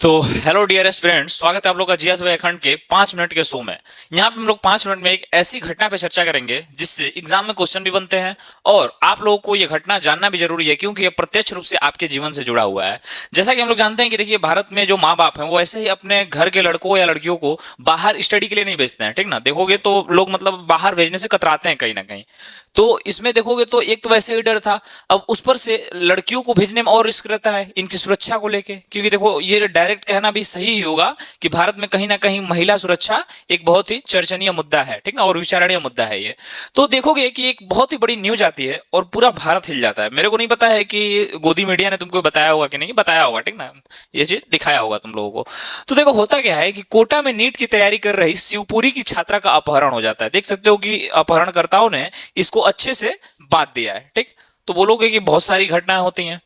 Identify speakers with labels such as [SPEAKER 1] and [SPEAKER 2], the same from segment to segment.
[SPEAKER 1] तो hello dear friends, स्वागत है आप लोग का जीएस भाई अखंड के 5 मिनट के शो में। यहाँ पे हम लोग 5 मिनट में एक ऐसी घटना पे चर्चा करेंगे जिससे एग्जाम में क्वेश्चन भी बनते हैं और आप लोगों को ये घटना जानना भी जरूरी है क्योंकि ये प्रत्यक्ष रूप से आपके जीवन से जुड़ा हुआ है। जैसा कि हम लोग जानते हैं कि देखिए, भारत में जो माँ बाप हैं वो ऐसे ही अपने घर के लड़कों या लड़कियों को बाहर स्टडी के लिए नहीं भेजते हैं, ठीक ना। देखोगे तो लोग मतलब बाहर भेजने से कतराते हैं कहीं ना कहीं। तो इसमें देखोगे तो एक तो वैसे ही डर था, अब उस पर से लड़कियों को भेजने में और रिस्क रहता है इनकी सुरक्षा को लेके, क्योंकि देखो ये डायरेक्ट कहना भी सही ही होगा कि भारत में कहीं ना कहीं महिला सुरक्षा एक बहुत ही चर्चनीय मुद्दा है, ठीक ना, और विचारणीय मुद्दा है ये। तो देखोगे कि एक बहुत ही बड़ी न्यूज आती है और पूरा भारत हिल जाता है। मेरे को नहीं पता है कि गोदी मीडिया ने तुमको बताया होगा कि नहीं बताया होगा, ठीक ना, ये चीज दिखाया होगा तुम लोगों को। तो देखो होता क्या है कि कोटा में नीट की तैयारी कर रही शिवपुरी की छात्रा का अपहरण हो जाता है। देख सकते हो कि अपहरणकर्ताओं ने इसको अच्छे से बांध दिया है, ठीक। तो बोलोगे कि बहुत सारी घटनाएं होती हैं,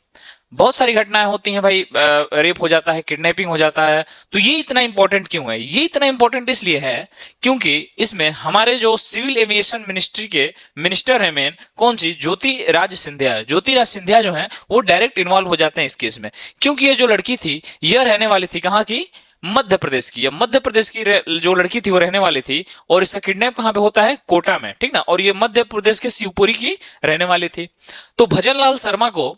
[SPEAKER 1] बहुत सारी घटनाएं होती हैं भाई, रेप हो जाता है, किडनैपिंग हो जाता है। तो ये इतना इंपॉर्टेंट क्यों है? ये इतना इंपॉर्टेंट इसलिए है क्योंकि इसमें हमारे जो सिविल एविएशन मिनिस्ट्री के मिनिस्टर है मेन, कौन सी, ज्योतिराज सिंधिया है। ज्योतिराज सिंधिया जो है वो डायरेक्ट इन्वॉल्व हो जाते हैं इस केस में, क्योंकि ये जो लड़की थी यह रहने वाली थी कहाँ की, मध्य प्रदेश की। अब मध्य प्रदेश की जो लड़की थी वो रहने वाली थी और इसका किडनैप कहाँ पे होता है, कोटा में, ठीक ना। और ये मध्य प्रदेश के शिवपुरी की रहने वाली थी। तो भजन लाल शर्मा को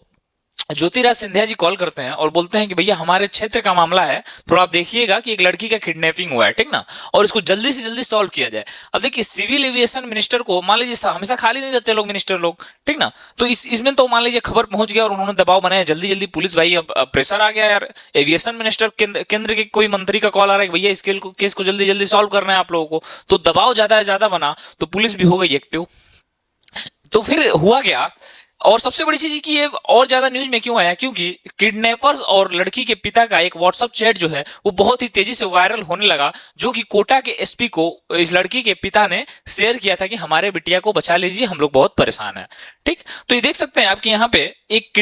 [SPEAKER 1] ज्योतिराज सिंधिया जी कॉल करते हैं और बोलते हैं कि भैया हमारे क्षेत्र का मामला है, थोड़ा आप देखिएगा कि एक लड़की का किडनैपिंग हुआ है, ठीक ना, और इसको जल्दी से जल्दी सॉल्व किया जाए। अब देखिए, सिविल एविएशन मिनिस्टर को मान लीजिए हमेशा खाली नहीं रहते लोग, मिनिस्टर लोग, ठीक ना। तो इसमें तो मान लीजिए खबर पहुंच गया और उन्होंने दबाव बनाया जल्दी जल्दी, पुलिस भाई अब प्रेशर आ गया यार। एविएशन मिनिस्टर केंद्र के कोई मंत्री का कॉल आ रहा है कि भैया इस केस को जल्दी जल्दी सॉल्व करना है आप लोगों को। तो दबाव ज्यादा है, ज्यादा बना तो पुलिस भी हो गई एक्टिव। तो फिर हुआ क्या, और सबसे बड़ी चीज कि ये और ज्यादा न्यूज में क्यों आया, क्योंकि किडनैपर्स और लड़की के पिता का एक व्हाट्सएप चैट जो है वो बहुत ही तेजी से वायरल होने लगा, जो कि कोटा के एसपी को इस लड़की के पिता ने शेयर किया था कि हमारे बिटिया को बचा लीजिए, हम लोग बहुत परेशान हैं, ठीक। तो ये देख सकते हैं आपके यहाँ पे एक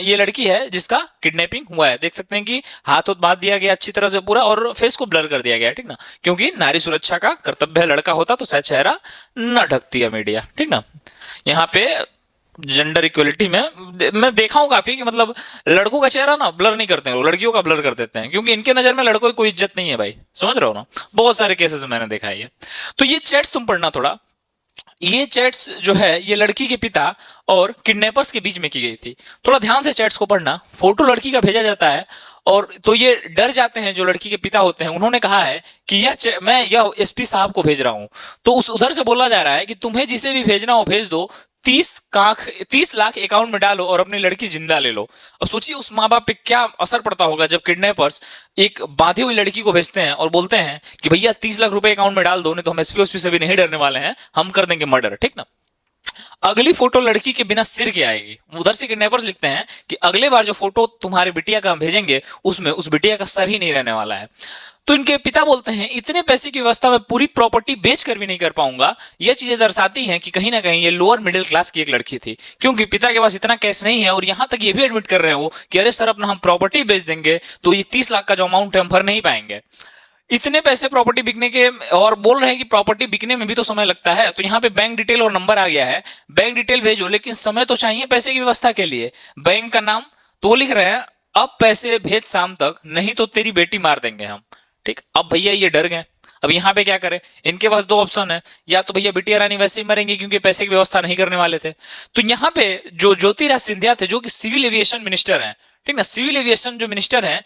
[SPEAKER 1] ये लड़की है जिसका किडनैपिंग हुआ है। देख सकते हैं कि हाथ बांध दिया गया अच्छी तरह से पूरा और फेस को ब्लर कर दिया गया, ठीक ना, क्योंकि नारी सुरक्षा का कर्तव्य है। लड़का होता तो शायद चेहरा न ढकती है मीडिया, ठीक ना। यहाँ पे जेंडर इक्वलिटी में मैं देखा हूं काफी कि मतलब लड़कों का चेहरा ना ब्लर नहीं करते हैं, लड़कियों का ब्लर कर देते हैं, क्योंकि इनके नजर में लड़कों की कोई इज्जत नहीं है भाई, समझ रहे हो ना। बहुत सारे केसेस में मैंने देखा है ये। तो ये चैट्स तुम पढ़ना थोड़ा। ये चैट्स जो है ये लड़की के पिता और किडनैपर्स के बीच में की गई थी। थोड़ा ध्यान से चैट्स को पढ़ना। फोटो लड़की का भेजा जाता है और तो ये डर जाते हैं जो लड़की के पिता होते हैं। उन्होंने कहा है कि मैं यह एसपी साहब को भेज रहा हूं। तो उस उधर से बोला जा रहा है कि तुम्हें जिसे भी भेजना हो भेज दो, 30 लाख अकाउंट में डालो और अपनी लड़की जिंदा ले लो। अब सोचिए उस माँ बाप पे क्या असर पड़ता होगा जब किडनैपर्स एक बांधी हुई लड़की को भेजते हैं और बोलते हैं कि भैया 30 लाख रुपए अकाउंट में डाल दो, नहीं तो हम एसपी से भी नहीं डरने वाले हैं, हम कर देंगे मर्डर, ठीक ना। अगली फोटो लड़की के बिना सिर के आएगी। उधर से किडनैपर्स लिखते हैं कि अगले बार जो फोटो तुम्हारे बिटिया का हम भेजेंगे उसमें उस बिटिया का सर ही नहीं रहने वाला है। तो इनके पिता बोलते हैं इतने पैसे की व्यवस्था में पूरी प्रॉपर्टी बेच कर भी नहीं कर पाऊंगा। यह चीजें दर्शाती हैं कि कहीं ना कहीं ये लोअर मिडिल क्लास की एक लड़की थी, क्योंकि पिता के पास इतना कैश नहीं है और यहां तक ये भी एडमिट कर रहे हो कि अरे सर अपना हम प्रॉपर्टी बेच देंगे तो ये 30 लाख का जो अमाउंट है हम भर नहीं पाएंगे। इतने पैसे प्रॉपर्टी बिकने के, और बोल रहे हैं कि प्रॉपर्टी बिकने में भी तो समय लगता है। तो यहाँ पे बैंक डिटेल और नंबर आ गया है, बैंक डिटेल भेजो, लेकिन समय तो चाहिए पैसे की व्यवस्था के लिए। बैंक का नाम तो लिख रहे हैं अब पैसे भेज शाम तक, नहीं तो तेरी बेटी मार देंगे हम, ठीक। अब भैया ये डर गए। अब यहाँ पे क्या करें, इनके पास दो ऑप्शन है, या तो भैया बिटिया रानी वैसे ही मरेंगे क्योंकि पैसे की व्यवस्था नहीं करने वाले थे। तो यहाँ पे जो ज्योतिराज सिंधिया थे जो कि सिविल एविएशन मिनिस्टर हैं, ठीक ना, सिविल एविएशन जो मिनिस्टर हैं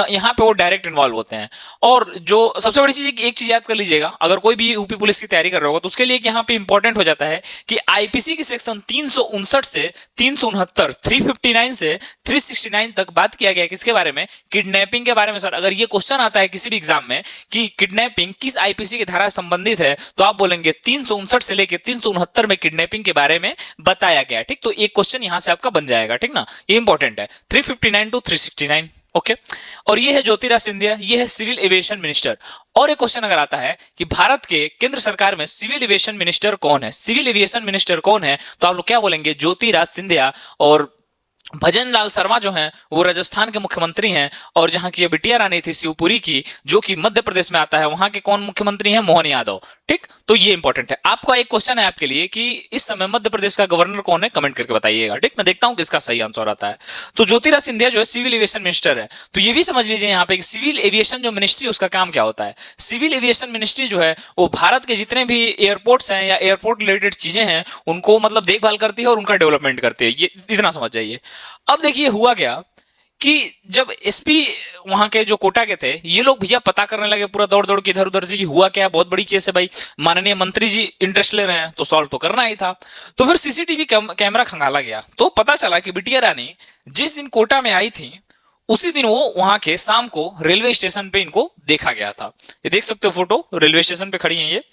[SPEAKER 1] यहाँ पे वो डायरेक्ट इन्वॉल्व होते हैं। और जो सबसे बड़ी चीज है कि एक चीज याद कर लीजिएगा, अगर कोई भी यूपी पुलिस की तैयारी कर रहा होगा तो उसके लिए यहाँ पे इंपॉर्टेंट हो जाता है कि आईपीसी की सेक्शन 359 से 369, 359 से 369 तक बात किया गया किसके बारे में, किडनैपिंग के बारे में। सर अगर ये क्वेश्चन आता है किसी भी एग्जाम में कि किडनैपिंग किस आईपीसी की धारा से संबंधित है, तो आप बोलेंगे 359 से लेकर 369 में किडनैपिंग के बारे में बताया गया, ठीक। तो एक क्वेश्चन यहां से आपका बन जाएगा, ठीक ना, ये इंपॉर्टेंट है। 359 टू 369, ओके। और ये है ज्योतिराज सिंधिया, ये है सिविल एविएशन मिनिस्टर। और एक क्वेश्चन अगर आता है कि भारत के केंद्र सरकार में सिविल एविएशन मिनिस्टर कौन है, सिविल एविएशन मिनिस्टर कौन है, तो आप लोग क्या बोलेंगे, ज्योतिराज सिंधिया। और भजन लाल शर्मा जो हैं वो राजस्थान के मुख्यमंत्री हैं, और जहां की ये बिटिया रानी थी शिवपुरी की, जो कि मध्य प्रदेश में आता है, वहां के कौन मुख्यमंत्री हैं? मोहन यादव। ठीक, तो ये इंपॉर्टेंट है। आपका एक क्वेश्चन है आपके लिए कि इस समय मध्य प्रदेश का गवर्नर कौन है? कमेंट करके बताइएगा। ठीक, मैं देखता हूं किसका सही आंसर आता है। तो ज्योतिराज सिंधिया जो है सिविल एविएशन मिनिस्टर है। तो ये भी समझ लीजिए यहाँ पे सिविल एविएशन जो मिनिस्ट्री, उसका काम क्या होता है? सिविल एविएशन मिनिस्ट्री जो है वो भारत के जितने भी एयरपोर्ट्स हैं या एयरपोर्ट रिलेटेड चीजें हैं उनको मतलब देखभाल करती है और उनका डेवलपमेंट करती है। ये इतना समझ जाइए। अब देखिए हुआ क्या कि जब एसपी वहां के जो कोटा के थे, ये लोग भैया पता करने लगे पूरा दौड़ दौड़ के इधर उधर से कि हुआ क्या, बहुत बड़ी केस है भाई, माननीय मंत्री जी इंटरेस्ट ले रहे हैं तो सॉल्व तो करना ही था। तो फिर सीसीटीवी कैमरा खंगाला गया, तो पता चला कि बिटिया रानी जिस दिन कोटा में आई थी उसी दिन वो वहां के शाम को रेलवे स्टेशन पे इनको देखा गया था। ये देख सकते हो फोटो, रेलवे स्टेशन पे खड़ी है ये।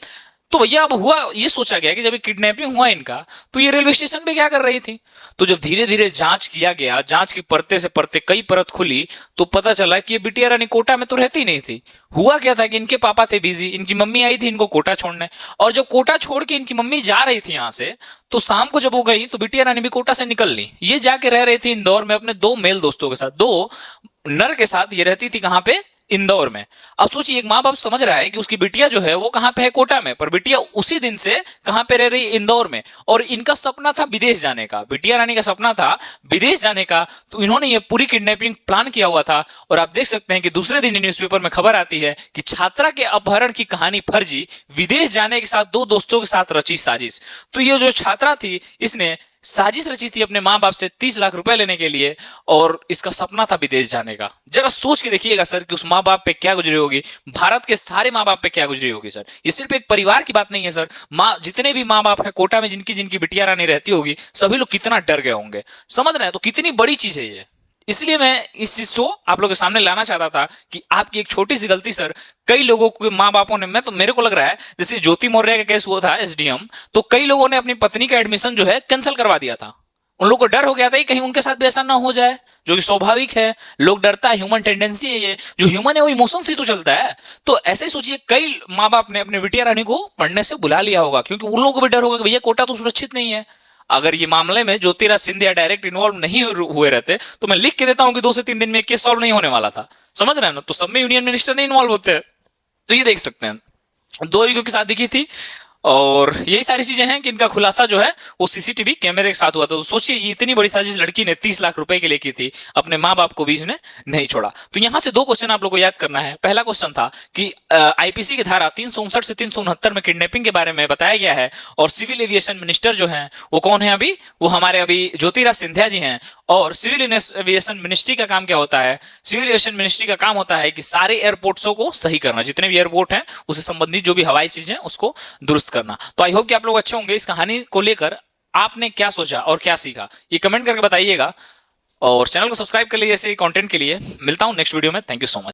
[SPEAKER 1] तो भैया अब हुआ ये सोचा गया कि जब किडनैपिंग हुआ इनका तो ये रेलवे स्टेशन पे क्या कर रही थी। तो जब धीरे धीरे जांच किया गया, जांच की परते से परते कई परत खुली, तो पता चला कि ये बिटिया रानी कोटा में तो रहती नहीं थी। हुआ क्या था कि इनके पापा थे बिजी, इनकी मम्मी आई थी इनको कोटा छोड़ने, और जब कोटा छोड़ के इनकी मम्मी जा रही थी यहाँ से, तो शाम को जब वो गई तो बिटिया रानी भी कोटा से निकल ली। ये जाके रह रही थी इंदौर में अपने 2 मेल दोस्तों के साथ, 2 नर के साथ ये रहती थी। कहां पे? इंदौर में। अब सोचिए, एक माँ बाप समझ रहा है कि उसकी बिटिया जो है वो कहां पे है? कोटा में। पर बिटिया उसी दिन से कहां पे रह रही? इंदौर में। और इनका सपना था विदेश जाने का, बिटिया रानी का सपना था विदेश जाने का। तो इन्होंने ये पूरी किडनैपिंग प्लान किया हुआ था। और आप देख सकते हैं कि दूसरे दिन न्यूज़पेपर में खबर आती है कि छात्रा के अपहरण की कहानी फर्जी, विदेश जाने के साथ 2 दोस्तों के साथ रची साजिश। तो ये जो छात्रा थी इसने साजिश रची थी अपने माँ बाप से 30 लाख रुपए लेने के लिए, और इसका सपना था विदेश जाने का। जरा सोच के देखिएगा सर कि उस माँ बाप पे क्या गुजरी होगी, भारत के सारे माँ बाप पे क्या गुजरी होगी सर। ये सिर्फ एक परिवार की बात नहीं है सर, माँ जितने भी माँ बाप है कोटा में जिनकी जिनकी बिटिया रानी रहती होगी, सभी लोग कितना डर गए होंगे। समझ रहे हैं? तो कितनी बड़ी चीज है ये। इसलिए मैं इस चीज को आप लोगों के सामने लाना चाहता था कि आपकी एक छोटी सी गलती सर कई लोगों के माँ बापों ने, मैं तो मेरे को लग रहा है जैसे ज्योति मौर्य का केस हुआ था एसडीएम, तो कई लोगों ने अपनी पत्नी का एडमिशन जो है कैंसिल करवा दिया था। उन लोगों को डर हो गया था कि कहीं उनके साथ भी ऐसा ना हो जाए, जो कि स्वाभाविक है। लोग डरता है, ह्यूमन टेंडेंसी है, ये जो ह्यूमन है वो इमोशन से तो चलता है। तो ऐसे सोचिए कई माँ बाप ने अपने बिटिया रानी को पढ़ने से बुला लिया होगा, क्योंकि उन लोगों को भी डर होगा कि भैया कोटा तो सुरक्षित नहीं है। अगर ये मामले में ज्योतिराज सिंधिया डायरेक्ट इन्वॉल्व नहीं हुए रहते तो मैं लिख के देता हूं कि 2 से 3 दिन में केस सॉल्व नहीं होने वाला था। समझ रहे हैं ना? तो सब में यूनियन मिनिस्टर नहीं इन्वॉल्व होते हैं। तो ये देख सकते हैं 2 लड़कियों की शादी की थी, और यही सारी चीजें हैं कि इनका खुलासा जो है वो सीसीटीवी कैमरे के साथ हुआ था। तो सोचिए ये इतनी बड़ी साजिश लड़की ने 30 लाख रुपए के लिए की थी, अपने माँ बाप को भी इसने नहीं छोड़ा। तो यहां से 2 क्वेश्चन आप लोग को याद करना है। पहला क्वेश्चन था कि आईपीसी की धारा 359 से 369 में किडनैपिंग के बारे में बताया गया है, और सिविल एविएशन मिनिस्टर जो है वो कौन है? अभी वो हमारे अभी ज्योतिराज सिंधिया जी हैं। और सिविल एविएशन मिनिस्ट्री का काम क्या होता है? सिविल एविएशन मिनिस्ट्री का काम होता है कि सारे एयरपोर्ट्सों को सही करना, जितने भी एयरपोर्ट हैं उससे संबंधित जो भी हवाई चीजें उसको दुरुस्त करना। तो आई होप कि आप लोग अच्छे होंगे। इस कहानी को लेकर आपने क्या सोचा और क्या सीखा ये कमेंट करके बताइएगा, और चैनल को सब्सक्राइब कर लीजिए ऐसे कंटेंट के लिए। मिलता हूं नेक्स्ट वीडियो में। Thank you so much.